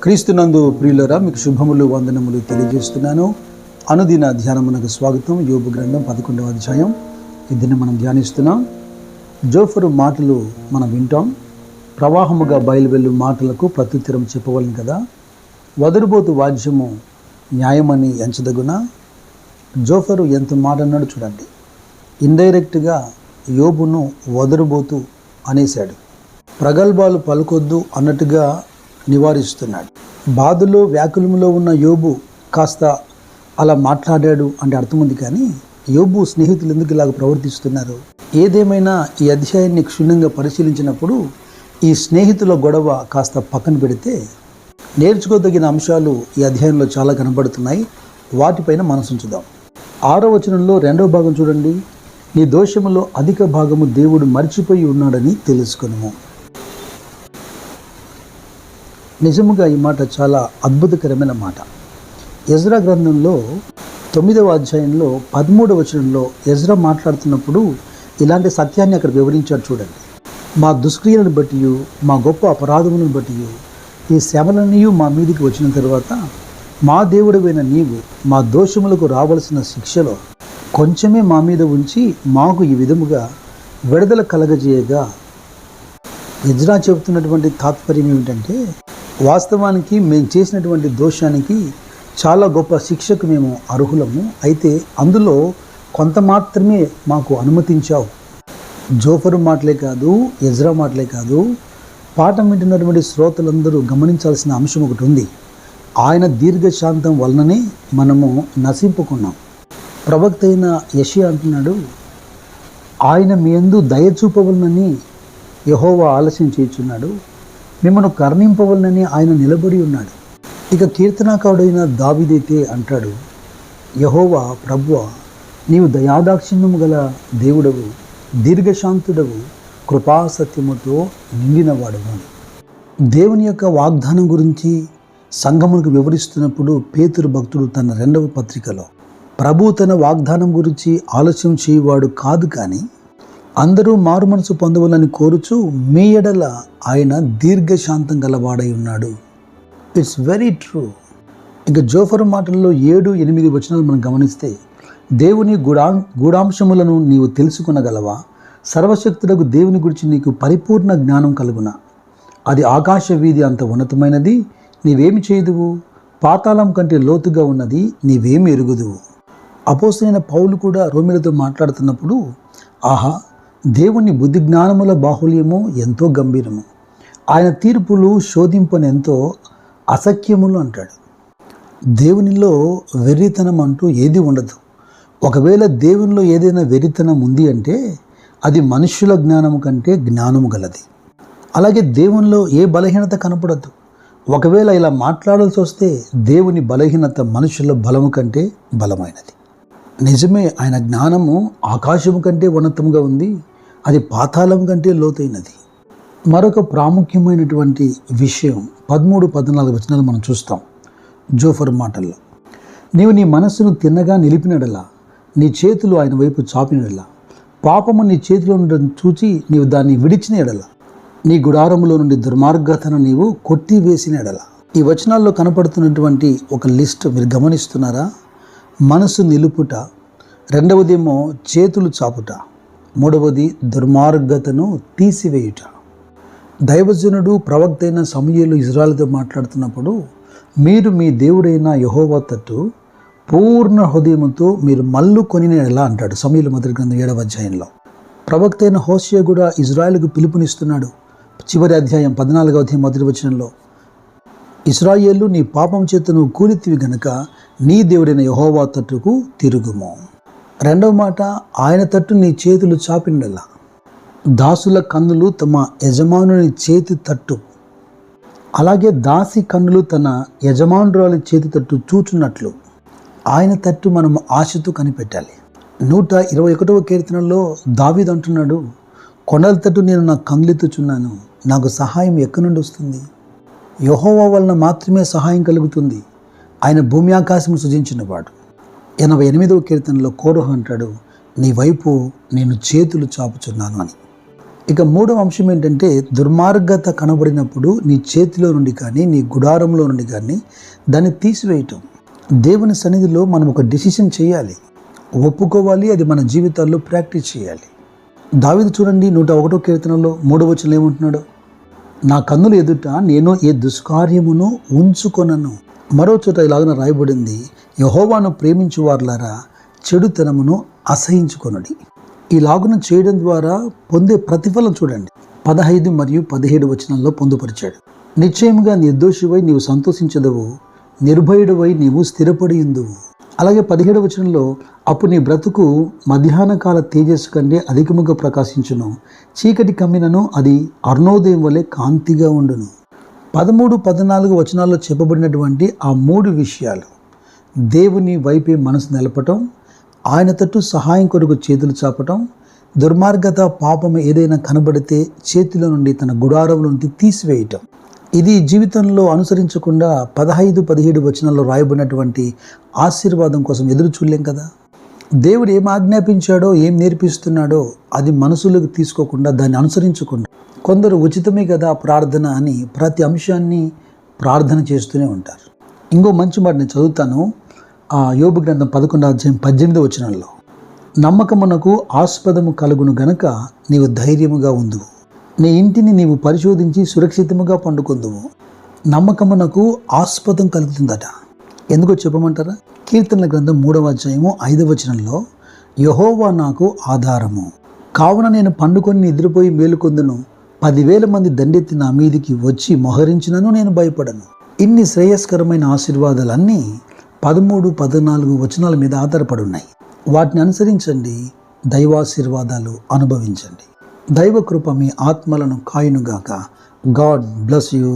క్రీస్తునందు ప్రియులరా, మీకు శుభములు వందనములు తెలియజేస్తున్నాను. అనుదిన ధ్యానమునకు స్వాగతం. యోబు గ్రంథం 11వ అధ్యాయం. దీన్ని మనం ధ్యానిస్తున్నాం. జోఫరు మాటలు మనం వింటాం. ప్రవాహముగా బయలువెళ్ళు మాటలకు ప్రత్యుత్తరం చెప్పవలను కదా. వదురుబోతు వాద్యము న్యాయమని ఎంచదగున. జోఫరు ఎంత మాట అన్నాడు చూడండి. ఇండైరెక్ట్గా యోబును వదురుబోతు అనేశాడు. ప్రగల్భాలు పలుకొద్దు అన్నట్టుగా నివారిస్తున్నాడు. బాధలో వ్యాకులములో ఉన్న యోబు కాస్త అలా మాట్లాడాడు అంటే అర్థం ఉంది. కానీ యోబు స్నేహితులు ఎందుకు ఇలాగ ప్రవర్తిస్తున్నారు? ఏదేమైనా ఈ అధ్యాయాన్ని క్షుణ్ణంగా పరిశీలించినప్పుడు ఈ స్నేహితుల గొడవ కాస్త పక్కన పెడితే నేర్చుకోదగిన అంశాలు ఈ అధ్యాయంలో చాలా కనబడుతున్నాయి. వాటిపైన మనసుంచుదాం. 6వ వచనంలో 2వ భాగం చూడండి. నీ దోషములో అధిక భాగము దేవుడు మర్చిపోయి ఉన్నాడని తెలుసుకొనుము. నిజముగా ఈ మాట చాలా అద్భుతకరమైన మాట. ఎజ్రా గ్రంథంలో 9వ అధ్యాయంలో 13వ వచనంలో ఎజ్రా మాట్లాడుతున్నప్పుడు ఇలాంటి సత్యాన్ని అక్కడ వివరించాడు చూడండి. మా దుష్క్రియలను బట్టి, మా గొప్ప అపరాధములను బట్టి ఈ శ్రమలన్నీ మా మీదికి వచ్చిన తర్వాత మా దేవుడవైన నీవు మా దోషములకు రావలసిన శిక్షలో కొంచెమే మా మీద ఉంచి మాకు ఈ విధముగా విడుదల కలగజేయగా. ఎజ్రా చెబుతున్నటువంటి తాత్పర్యం ఏమిటంటే, వాస్తవానికి మేము చేసినటువంటి దోషానికి చాలా గొప్ప శిక్షకు మేము అర్హులము. అయితే అందులో కొంత మాత్రమే మాకు అనుమతించావు. జోఫరు మాటలే కాదు, ఎజ్రా మాటలే కాదు, పాఠం వింటున్నటువంటి శ్రోతలందరూ గమనించాల్సిన అంశం ఒకటి ఉంది. ఆయన దీర్ఘశాంతం వలననే మనము నశింపుకున్నాం. ప్రవక్త అయిన యెషయా అంటున్నాడు, ఆయన మీ యందు దయ చూపవలనని యెహోవా ఆలస్యం చేయుచున్నాడు, మిమ్మల్ని కరుణింపవలనని ఆయన నిలబడి ఉన్నాడు. ఇక కీర్తనాకారుడైన దావీదైతే అంటాడు, యెహోవా ప్రభువా, నీవు దయాదాక్షిణ్యము గల దేవుడవు, దీర్ఘశాంతుడవు, కృపాసత్యముతో నిండినవాడవు. దేవుని యొక్క వాగ్దానం గురించి సంఘమునకు వివరిస్తున్నప్పుడు పేతురు భక్తుడు తన 2వ పత్రికలో ప్రభు తన వాగ్దానం గురించి ఆలస్యం చేయవాడు కాదు, కానీ అందరూ మారు మనసు పొందవాలని కోరుచు మీ ఎడల ఆయన దీర్ఘశాంతం గలవాడై ఉన్నాడు. It's very true. ఇంకా జోఫరు మాటల్లో 7, 8 వచనాలు మనం గమనిస్తే, దేవుని గూఢాంశములను నీవు తెలుసుకొనగలవా? సర్వశక్తుడకు దేవుని గురించి నీకు పరిపూర్ణ జ్ఞానం కలుగునా? అది ఆకాశ వీధి అంత ఉన్నతమైనది, నీవేమి చేయదువు? పాతాళం కంటే లోతుగా ఉన్నది, నీవేమి ఎరుగుదువు? అపోస్తలుడైన పౌలు కూడా రోమీయులతో మాట్లాడుతున్నప్పుడు, ఆహా, దేవుని బుద్ధి జ్ఞానముల బాహుల్యము ఎంతో గంభీరము, ఆయన తీర్పులు శోధింపనెంతో అసఖ్యములు అంటాడు. దేవునిలో వెర్రితనం అంటూ ఏది ఉండదు. ఒకవేళ దేవునిలో ఏదైనా వెర్రితనం ఉంది అంటే అది మనుష్యుల జ్ఞానము కంటే జ్ఞానము గలది. అలాగే దేవునిలో ఏ బలహీనత కనపడదు. ఒకవేళ ఇలా మాట్లాడాల్సి వస్తే దేవుని బలహీనత మనుషుల బలము కంటే బలమైనది. నిజమే, ఆయన జ్ఞానము ఆకాశము కంటే ఉన్నతంగా ఉంది, అది పాతాళం కంటే లోతైనది. మరొక ప్రాముఖ్యమైనటువంటి విషయం 13, 14 వచనాలు మనం చూస్తాం జోఫరు మాటల్లో. నీవు నీ మనస్సును తిన్నగా నిలిపినడలా, నీ చేతులు ఆయన వైపు చాపినడలా, పాపము నీ చేతిలో ఉండడం చూచి నీవు దాన్ని విడిచిన ఎడలా, నీ గుడారములో నుండి దుర్మార్గతను నీవు కొట్టివేసిన ఎడలా. ఈ వచనాల్లో కనపడుతున్నటువంటి ఒక లిస్ట్ మీరు గమనిస్తున్నారా? మనసు నిలుపుట, 2వదేమో చేతులు చాపుట, 3వది దుర్మార్గతను తీసివేయుట. దైవజనుడు ప్రవక్త అయిన సమూయేలు ఇజ్రాయెలుతో మాట్లాడుతున్నప్పుడు, మీరు మీ దేవుడైన యెహోవా తట్టు పూర్ణ హృదయముతో మీరు మల్లు కొనిన ఎలా అంటాడు సమూయేలు మొదటి గ్రంథం 7వ అధ్యాయంలో. ప్రవక్త అయిన హోషేయ కూడా ఇజ్రాయెలుకు పిలుపునిస్తున్నాడు. చివరి అధ్యాయం 14వ అధ్యాయం 1వ వచనంలో, ఇశ్రాయేలు, నీ పాపం చేత నువ్వు కూలితివి గనుక నీ దేవుడైన యెహోవా తట్టుకు తిరుగుము. 2వ మాట, ఆయన తట్టు నీ చేతులు చాపినలా. దాసుల కన్నులు తమ యజమానుని చేతి తట్టు, అలాగే దాసి కన్నులు తన యజమానురాలి చేతి తట్టు చూచున్నట్లు ఆయన తట్టు మనం ఆశతో కనిపెట్టాలి. 121వ కీర్తనలో దావీదు అంటున్నాడు, కొండల తట్టు నేను నా కన్నులెత్తుచున్నాను, నాకు సహాయం ఎక్కడి నుండి వస్తుంది? యెహోవా వలన మాత్రమే సహాయం కలుగుతుంది, ఆయన భూమి ఆకాశం సృజించినవాడు. 88వ కీర్తనలో కోరహు అంటాడు, నీ వైపు నేను చేతులు చాపుచున్నాను అని. ఇక మూడవ అంశం ఏంటంటే, దుర్మార్గత కనబడినప్పుడు నీ చేతిలో నుండి కానీ నీ గుడారంలో నుండి కానీ దాన్ని తీసివేయటం. దేవుని సన్నిధిలో మనం ఒక డెసిషన్ చేయాలి, ఒప్పుకోవాలి, అది మన జీవితాల్లో ప్రాక్టీస్ చేయాలి. దావీదు చూడండి 101వ కీర్తనలో 3వ వచనంలో ఏమంటున్నాడు, నా కన్నుల ఎదుట నేను ఏ దుష్కార్యమును ఉంచుకొనను. మరో చోట ఇలాగన రాయబడింది, యెహోవాను ప్రేమించు వారులారా చెడుతనమును అసహించుకొనుడి. ఇలాగున చేయడం ద్వారా పొందే ప్రతిఫలం చూడండి 15 మరియు 17 వచనాల్లో పొందుపరిచాడు. నిశ్చయముగా నిర్దోషివై నీవు సంతోషించదవు, నిర్భయుడవై నీవు స్థిరపడి ఉందువు. అలాగే 17 వచనంలో, అప్పుడు నీ బ్రతుకు మధ్యాహ్న కాల తేజస్సు కంటే అధికముగా ప్రకాశించును, చీకటి కమ్మినను అది అరుణోదయం వలె కాంతిగా ఉండును. 13, 14 వచనాల్లో చెప్పబడినటువంటి ఆ 3 విషయాలు, దేవుని వైపే మనసు నిలపటం, ఆయన తట్టు సహాయం కొరకు చేతులు చాపటం, దుర్మార్గత పాపం ఏదైనా కనబడితే చేతిలో నుండి తన గుడారంలో నుండి తీసివేయటం. ఇది జీవితంలో అనుసరించకుండా 15, 17 వచనాల్లో రాయబడినటువంటి ఆశీర్వాదం కోసం ఎదురు చూడలేం కదా. దేవుడు ఏం ఆజ్ఞాపించాడో, ఏం నేర్పిస్తున్నాడో అది మనసులోకి తీసుకోకుండా, దాన్ని అనుసరించకుండా, కొందరు ఉచితమే కదా ప్రార్థన అని ప్రతి అంశాన్ని ప్రార్థన చేస్తూనే ఉంటారు. ఇంకో మంచి మాట నేను చదువుతాను. యోబు గ్రంథం 11వ అధ్యాయం 18వ వచనంలో, నమ్మకమునకు ఆస్పదము కలుగును గనక నీవు ధైర్యముగా ఉందువు, నీ ఇంటిని నీవు పరిశోధించి సురక్షితముగా పండుకొందువు. నమ్మకమునకు ఆస్పదం కలుగుతుందట. ఎందుకో చెప్పమంటారా? కీర్తనల గ్రంథం 3వ అధ్యాయము 5వ వచనంలో, యెహోవా నాకు ఆధారము, కావున నేను పండుకొని నిద్రపోయి మేలుకొందును, 10,000 మంది దండెత్తి నా మీదికి వచ్చి మోహరించినను నేను భయపడను. ఇన్ని శ్రేయస్కరమైన ఆశీర్వాదాలన్నీ 13, 14 వచనాల మీద ఆధారపడి ఉన్నాయి. వాటిని అనుసరించండి, దైవాశీర్వాదాలు అనుభవించండి. దైవ కృప మీ ఆత్మలను కాయునుగాక. God bless you.